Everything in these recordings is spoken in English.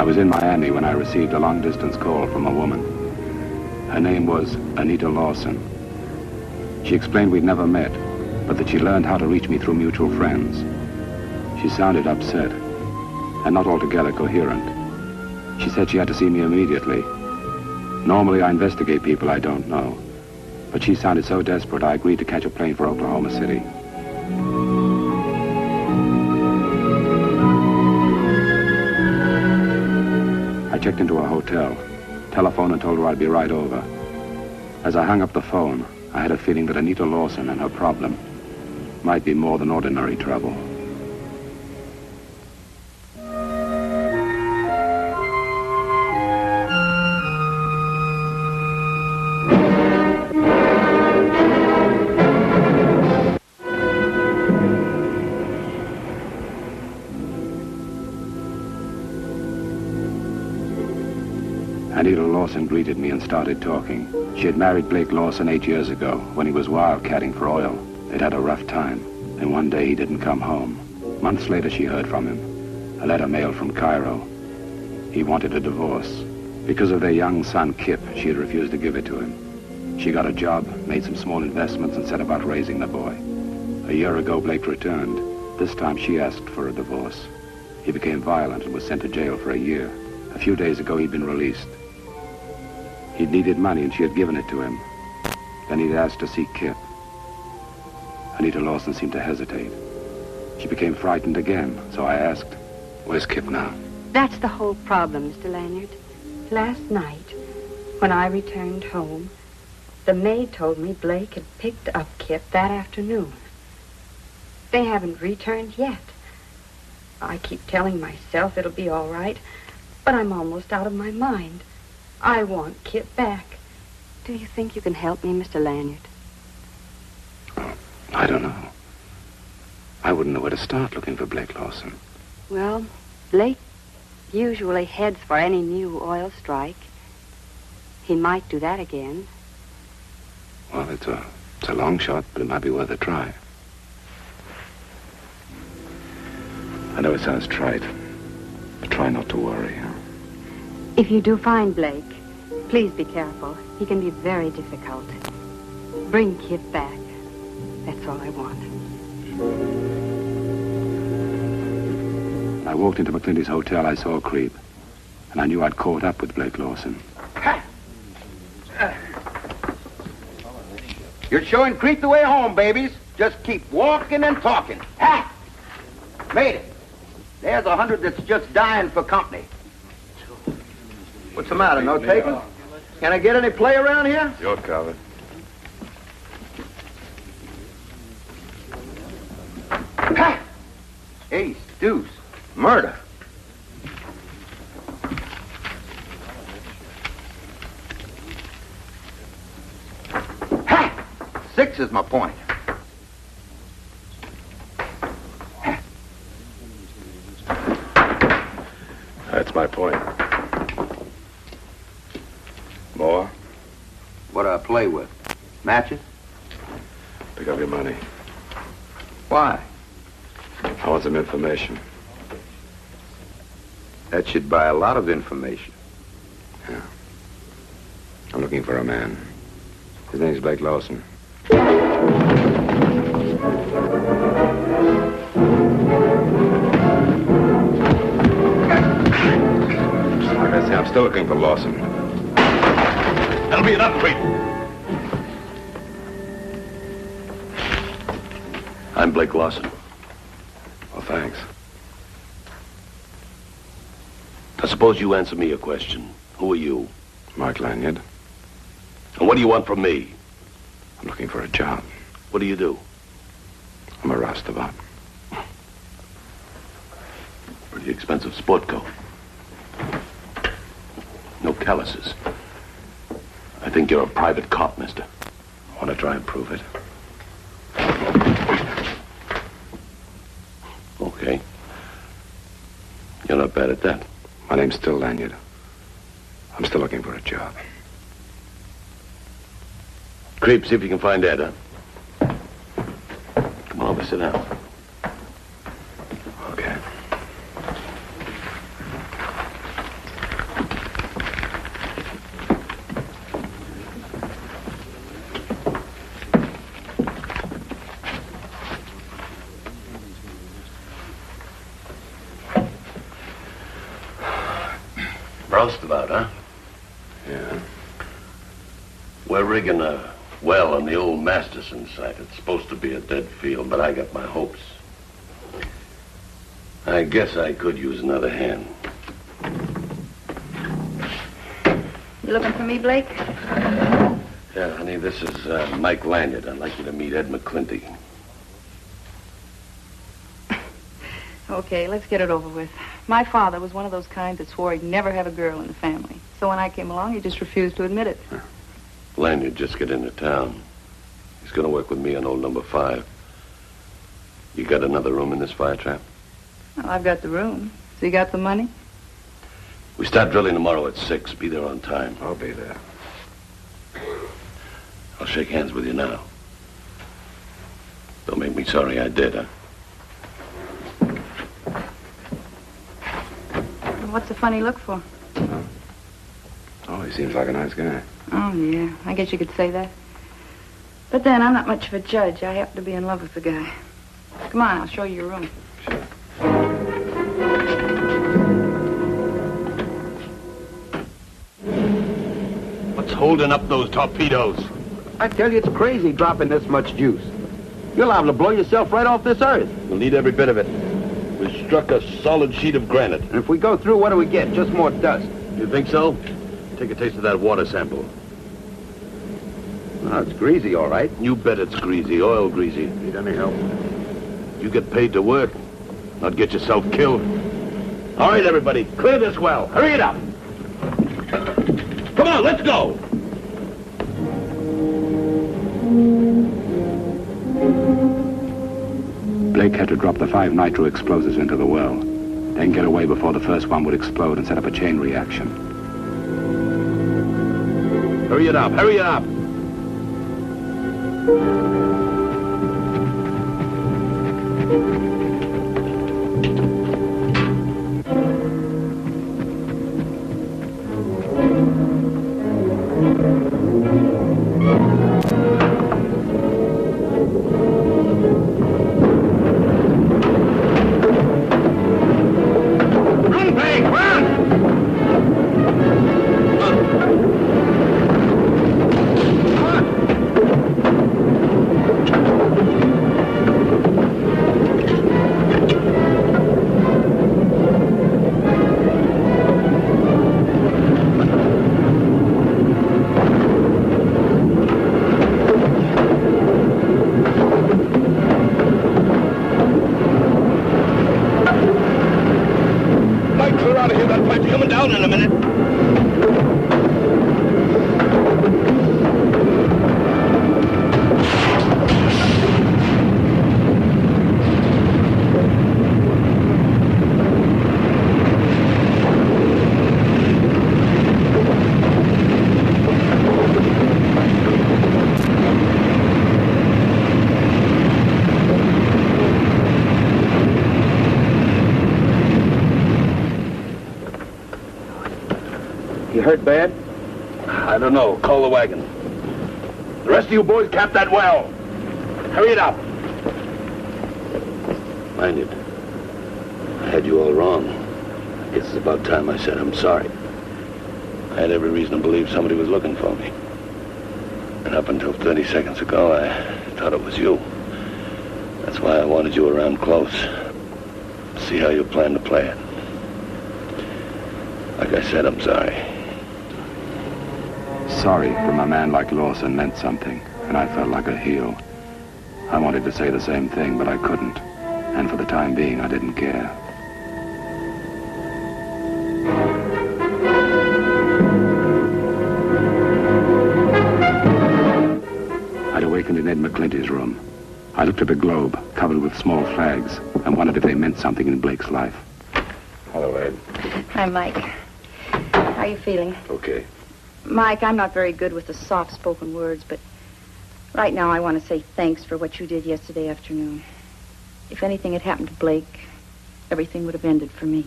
was in Miami when I received a long-distance call from a woman. Her name was Anita Lawson. She explained we'd never met, but that she learned how to reach me through mutual friends. She sounded upset, and not altogether coherent. She said she had to see me immediately. Normally I investigate people I don't know, but she sounded so desperate I agreed to catch a plane for Oklahoma City. I checked into a hotel, telephoned and told her I'd be right over. As I hung up the phone, I had a feeling that Anita Lawson and her problem might be more than ordinary trouble. Anita Lawson greeted me and started talking. She had married Blake Lawson 8 years ago when he was wildcatting for oil. They'd had a rough time, and one day he didn't come home. Months later, she heard from him. A letter mailed from Cairo. He wanted a divorce. Because of their young son, Kip, she had refused to give it to him. She got a job, made some small investments, and set about raising the boy. A year ago, Blake returned. This time, she asked for a divorce. He became violent and was sent to jail for a year. A few days ago, he'd been released. He'd needed money, and she had given it to him. Then he'd asked to see Kip. Anita Lawson seemed to hesitate. She became frightened again, so I asked, "Where's Kip now?" That's the whole problem, Mr. Lanyard. Last night, when I returned home, the maid told me Blake had picked up Kip that afternoon. They haven't returned yet. I keep telling myself it'll be all right, but I'm almost out of my mind. I want Kip back. Do you think you can help me, Mr. Lanyard? I don't know. I wouldn't know where to start looking for Blake Lawson. Well, Blake usually heads for any new oil strike. He might do that again. Well, it's a long shot, but it might be worth a try. I know it sounds trite, but try not to worry, huh? If you do find Blake, please be careful. He can be very difficult. Bring Kip back. That's all I want. When I walked into McClinty's hotel, I saw Creep, and I knew I'd caught up with Blake Lawson. You're showing Creep the way home, babies. Just keep walking and talking. Ha! Made it. There's 100 that's just dying for company. What's the matter, no taking? Can I get any play around here? You're covered. Ha! Ace, deuce, murder. Ha! 6 is my point. That's my point. More? What do I play with? Matches? Pick up your money. Why? I want some information. That should buy a lot of information. Yeah. I'm looking for a man. His name's Blake Lawson. Like I say, I'm still looking for Lawson. That'll be enough, Creep. I'm Blake Lawson. Well, thanks. Now, suppose you answer me a question. Who are you? Mark Lanyard. And what do you want from me? I'm looking for a job. What do you do? I'm a roustabout. Pretty expensive sport coat. No calluses. I think you're a private cop, mister. I want to try and prove it. Okay. You're not bad at that. My name's still Lanyard. I'm still looking for a job. Creep, see if you can find Ed, huh? Come on over, sit down. Okay. roustabout, huh? Yeah. We're rigging a well on the old Masterson site. It's supposed to be a dead field, but I got my hopes. I guess I could use another hand. You looking for me, Blake? Yeah, honey, this is Mike Lanyard. I'd like you to meet Ed McClinty. Okay, let's get it over with. My father was one of those kinds that swore he'd never have a girl in the family. So when I came along, he just refused to admit it. Lanyard just got into town. He's going to work with me on old number 5. You got another room in this fire trap? Well, I've got the room. So you got the money? We start drilling tomorrow at 6. Be there on time. I'll be there. I'll shake hands with you now. Don't make me sorry I did, huh? What's the funny look for? Oh, he seems like a nice guy. Oh, yeah. I guess you could say that. But then, I'm not much of a judge. I happen to be in love with the guy. Come on, I'll show you your room. What's holding up those torpedoes? I tell you, it's crazy dropping this much juice. You're liable to blow yourself right off this earth. We'll need every bit of it. We struck a solid sheet of granite. And if we go through, what do we get? Just more dust. You think so? Take a taste of that water sample. Oh, it's greasy, all right. You bet it's greasy, oil greasy. Need any help? You get paid to work, not get yourself killed. All right, everybody, clear this well. Hurry it up. Come on, let's go. Blake had to drop the 5 nitro explosives into the well, then get away before the first one would explode and set up a chain reaction. Hurry it up, hurry it up. Hurt bad? I don't know. Call the wagon. The rest of you boys cap that well. Hurry it up. Lanyard, I had you all wrong. I guess it's about time I said I'm sorry. I had every reason to believe somebody was looking for me. And up until 30 seconds ago, I thought it was you. That's why I wanted you around close. See how you plan to play it. Like I said, I'm sorry. Sorry from a man like Lawson meant something, and I felt like a heel. I wanted to say the same thing, but I couldn't. And for the time being, I didn't care. I'd awakened in Ed McClinty's room. I looked at the globe, covered with small flags, and wondered if they meant something in Blake's life. Hello, Ed. Hi, Mike. How are you feeling? Okay. Mike, I'm not very good with the soft-spoken words, but right now I want to say thanks for what you did yesterday afternoon. If anything had happened to Blake, everything would have ended for me.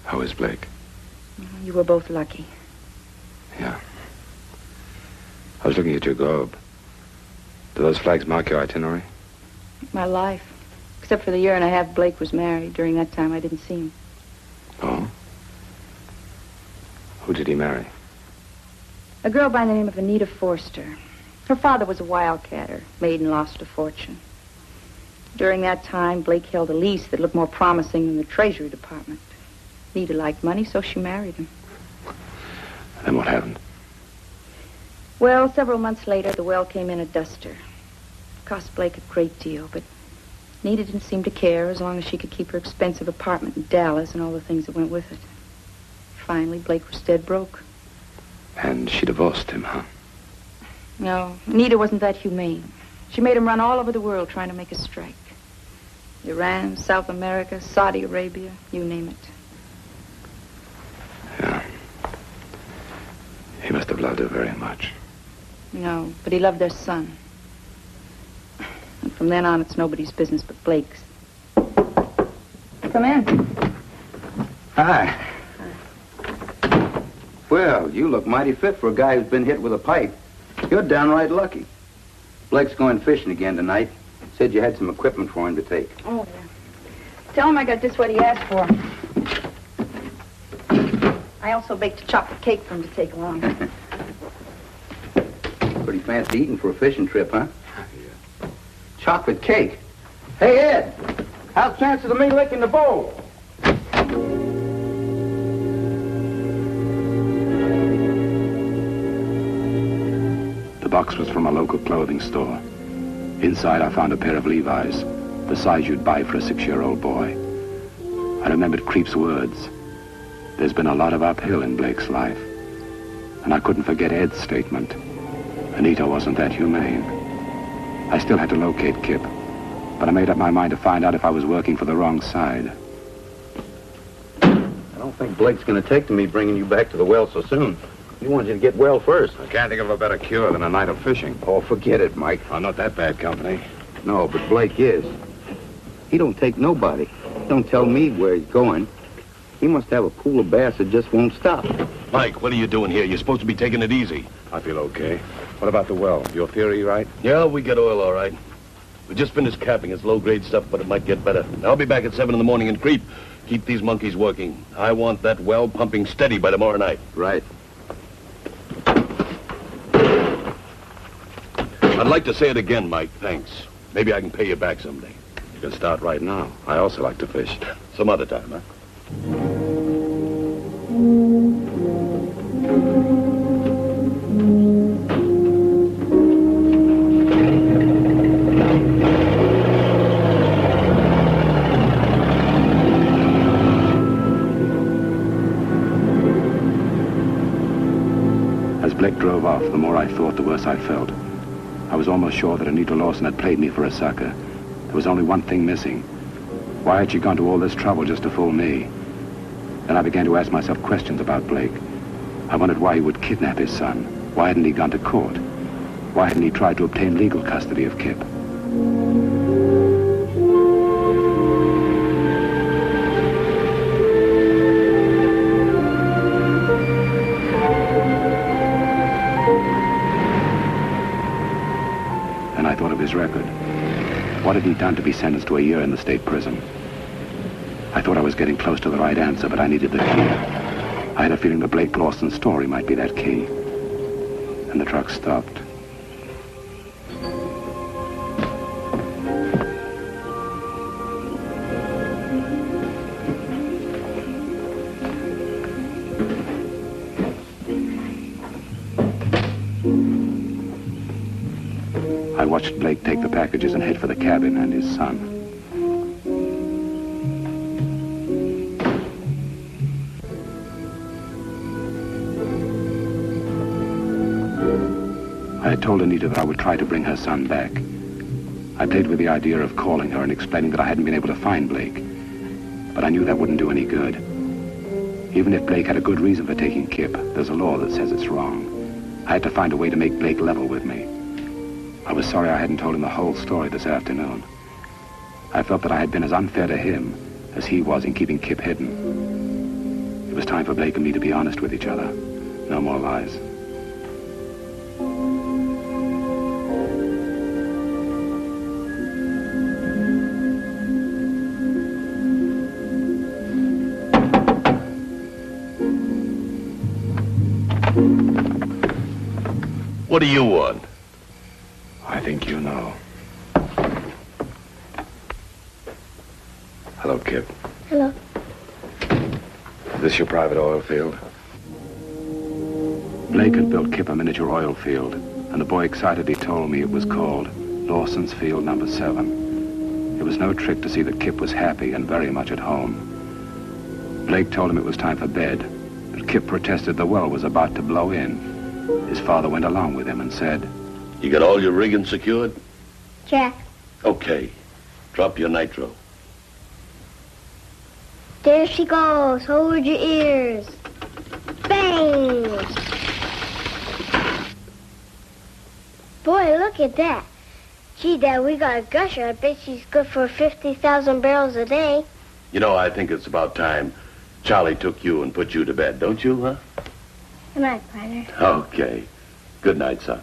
How is Blake? You were both lucky. Yeah. I was looking at your globe. Do those flags mark your itinerary? My life. Except for the year and a half Blake was married. During that time, I didn't see him. Oh? Who did he marry? A girl by the name of Anita Forster. Her father was a wildcatter, made and lost a fortune. During that time, Blake held a lease that looked more promising than the Treasury Department. Anita liked money, so she married him. Then what happened? Well, several months later, the well came in a duster. It cost Blake a great deal, but Anita didn't seem to care as long as she could keep her expensive apartment in Dallas and all the things that went with it. Finally, Blake was dead broke. And she divorced him, huh? No, Anita wasn't that humane. She made him run all over the world trying to make a strike. Iran, South America, Saudi Arabia, you name it. Yeah. He must have loved her very much. No, but he loved their son. And from then on, it's nobody's business but Blake's. Come in. Hi. Well, you look mighty fit for a guy who's been hit with a pipe. You're downright lucky. Blake's going fishing again tonight. Said you had some equipment for him to take. Oh, yeah. Tell him I got just what he asked for. I also baked a chocolate cake for him to take along. Pretty fancy eating for a fishing trip, huh? Yeah. Chocolate cake. Hey, Ed, how's the chances of me licking the bowl? The box was from a local clothing store. Inside, I found a pair of Levi's, the size you'd buy for a 6-year-old boy. I remembered Creep's words. There's been a lot of uphill in Blake's life. And I couldn't forget Ed's statement. Anita wasn't that humane. I still had to locate Kip, but I made up my mind to find out if I was working for the wrong side. I don't think Blake's going to take to me bringing you back to the well so soon. He wants you to get well first. I can't think of a better cure than a night of fishing. Oh, forget it, Mike. I'm not that bad company. No, but Blake is. He don't take nobody. Don't tell me where he's going. He must have a pool of bass that just won't stop. Mike, what are you doing here? You're supposed to be taking it easy. I feel okay. What about the well? Your theory right? Yeah, we get oil all right. We just finished capping. It's low-grade stuff, but it might get better. I'll be back at 7 in the morning and Creep. Keep these monkeys working. I want that well pumping steady by tomorrow night. Right. I'd like to say it again, Mike. Thanks. Maybe I can pay you back someday. You can start right now. I also like to fish. Some other time, huh? As Blake drove off, the more I thought, the worse I felt. I was almost sure that Anita Lawson had played me for a sucker. There was only one thing missing. Why had she gone to all this trouble just to fool me? Then I began to ask myself questions about Blake. I wondered why he would kidnap his son. Why hadn't he gone to court? Why hadn't he tried to obtain legal custody of Kip? Then I thought of his record. What had he done to be sentenced to a year in the state prison? I thought I was getting close to the right answer, but I needed the key. I had a feeling the Blake Lawson story might be that key. And the truck stopped. I watched Blake take the packages and head for the cabin and his son. I had told Anita that I would try to bring her son back. I played with the idea of calling her and explaining that I hadn't been able to find Blake. But I knew that wouldn't do any good. Even if Blake had a good reason for taking Kip, there's a law that says it's wrong. I had to find a way to make Blake level with me. I was sorry I hadn't told him the whole story this afternoon. I felt that I had been as unfair to him as he was in keeping Kip hidden. It was time for Blake and me to be honest with each other. No more lies. What do you want? I think you know. Hello, Kip. Hello. Is this your private oil field? Blake had built Kip a miniature oil field, and the boy excitedly told me it was called Lawson's Field Number 7. It was no trick to see that Kip was happy and very much at home. Blake told him it was time for bed, but Kip protested the well was about to blow in. His father went along with him and said, You got all your rigging secured? Jack. Okay. Drop your nitro. There she goes. Hold your ears. Bang! Boy, look at that. Gee, Dad, we got a gusher. I bet she's good for 50,000 barrels a day. You know, I think it's about time Charlie took you and put you to bed, don't you, huh? Good night, partner. Okay. Good night, son.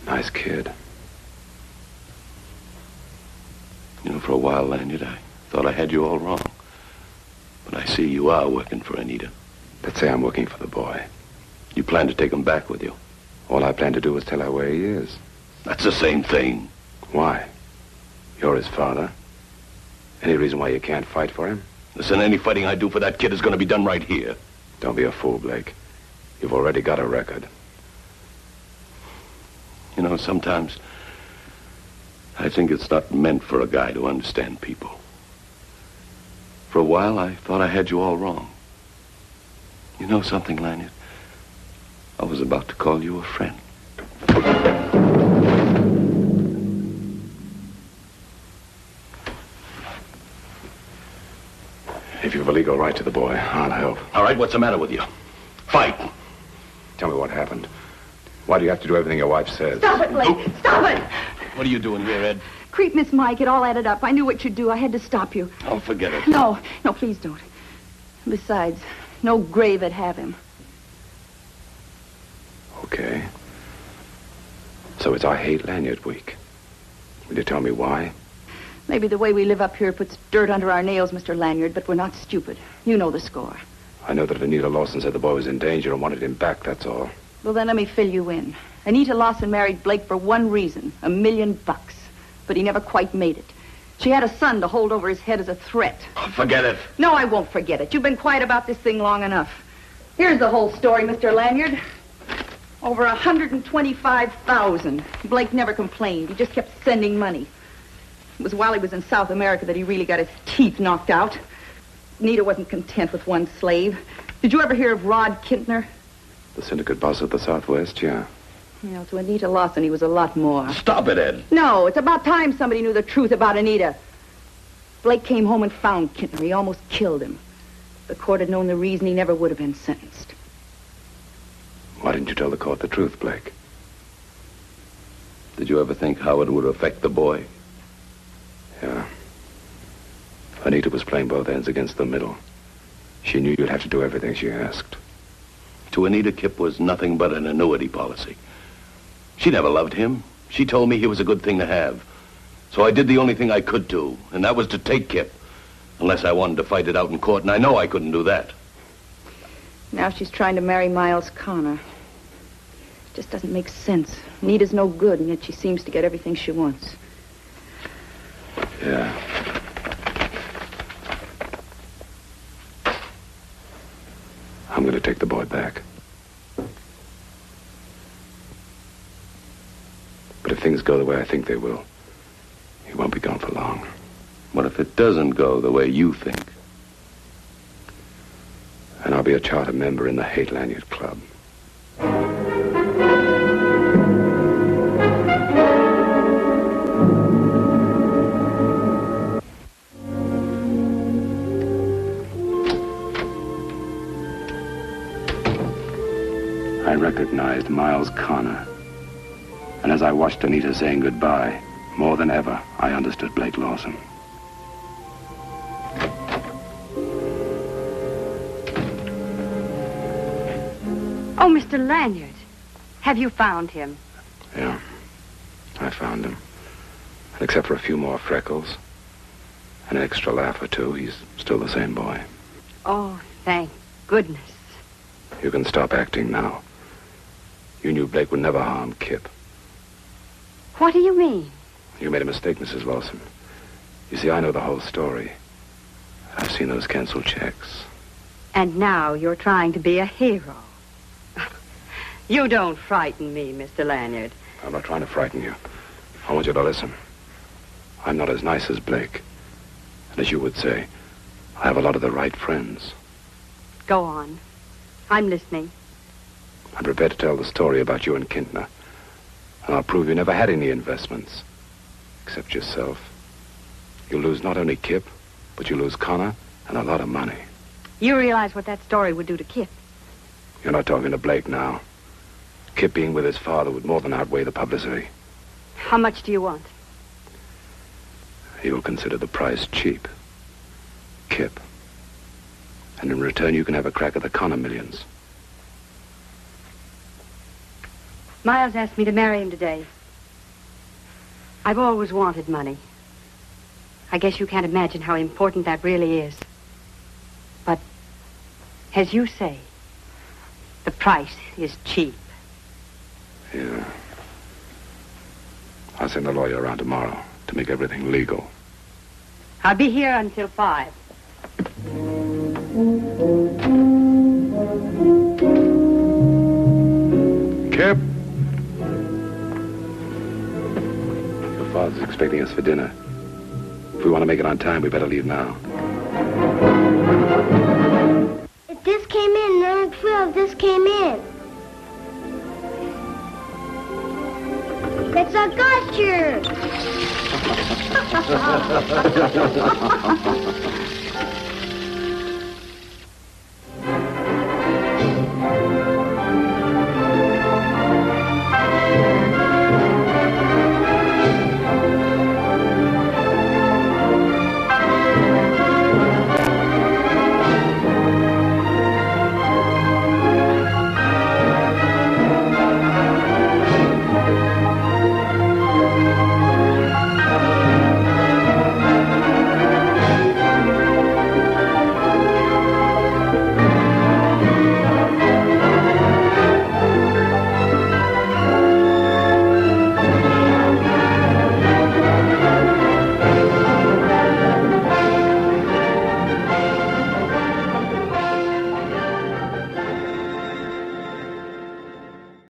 Nice kid. You know, for a while, Lanyard, I thought I had you all wrong. But I see you are working for Anita. Let's say I'm working for the boy. You plan to take him back with you. All I plan to do is tell her where he is. That's the same thing. Why? You're his father. Any reason why you can't fight for him? Listen, any fighting I do for that kid is going to be done right here. Don't be a fool, Blake. You've already got a record. You know, sometimes I think it's not meant for a guy to understand people. For a while, I thought I had you all wrong. You know something, Lanyard? I was about to call you a friend. If you've a legal right to the boy, I'll help. All right, what's the matter with you? Fight. Tell me what happened. Why do you have to do everything your wife says? Stop it, Blake. Stop it. What are you doing here, Ed? Creep, Miss Mike, it all added up. I knew what you'd do. I had to stop you. Oh, forget it. No, please don't. Besides, no grave would have him. Okay. So it's I Hate Lanyard Week. Will you tell me why? Maybe the way we live up here puts dirt under our nails, Mr. Lanyard, but we're not stupid. You know the score. I know that Anita Lawson said the boy was in danger and wanted him back, that's all. Well, then let me fill you in. Anita Lawson married Blake for one reason, $1 million. But he never quite made it. She had a son to hold over his head as a threat. Oh, forget it. No, I won't forget it. You've been quiet about this thing long enough. Here's the whole story, Mr. Lanyard. Over 125,000. Blake never complained. He just kept sending money. It was while he was in South America that he really got his teeth knocked out. Anita wasn't content with one slave. Did you ever hear of Rod Kintner? The syndicate boss of the Southwest, yeah. You know, to Anita Lawson, he was a lot more. Stop it, Ed. No, it's about time somebody knew the truth about Anita. Blake came home and found Kintner. He almost killed him. The court had known the reason, he never would have been sentenced. Why didn't you tell the court the truth, Blake? Did you ever think how it would affect the boy? Yeah. Anita was playing both ends against the middle. She knew you'd have to do everything she asked. To Anita, Kip was nothing but an annuity policy. She never loved him. She told me he was a good thing to have. So I did the only thing I could do, and that was to take Kip. Unless I wanted to fight it out in court, and I know I couldn't do that. Now she's trying to marry Miles Connor. It just doesn't make sense. Anita's no good, and yet she seems to get everything she wants. Yeah. I'm going to take the boy back. But if things go the way I think they will, he won't be gone for long. What if it doesn't go the way you think? And I'll be a charter member in the Hate Lanyard Club. I recognized Miles Connor. And as I watched Anita saying goodbye, more than ever, I understood Blake Lawson. Oh, Mr. Lanyard, have you found him? Yeah, I found him. And except for a few more freckles And an extra laugh or two, he's still the same boy. Oh, thank goodness. You can stop acting now. You knew Blake would never harm Kip. What do you mean? You made a mistake, Mrs. Lawson. You see, I know the whole story. I've seen those canceled checks. And now you're trying to be a hero. You don't frighten me, Mr. Lanyard. I'm not trying to frighten you. I want you to listen. I'm not as nice as Blake. And as you would say, I have a lot of the right friends. Go on. I'm listening. I'm prepared to tell the story about you and Kintner. And I'll prove you never had any investments. Except yourself. You'll lose not only Kip, but you lose Connor and a lot of money. You realize what that story would do to Kip. You're not talking to Blake now. Kip being with his father would more than outweigh the publicity. How much do you want? You'll consider the price cheap. Kip. And in return, you can have a crack at the Connor millions. Miles asked me to marry him today. I've always wanted money. I guess you can't imagine how important that really is. But, as you say, the price is cheap. Yeah. I'll send the lawyer around tomorrow to make everything legal. I'll be here until 5. Kip! Your father's expecting us for dinner. If we want to make it on time, we better leave now. If this came in, number 12, this came in. It's a gusher.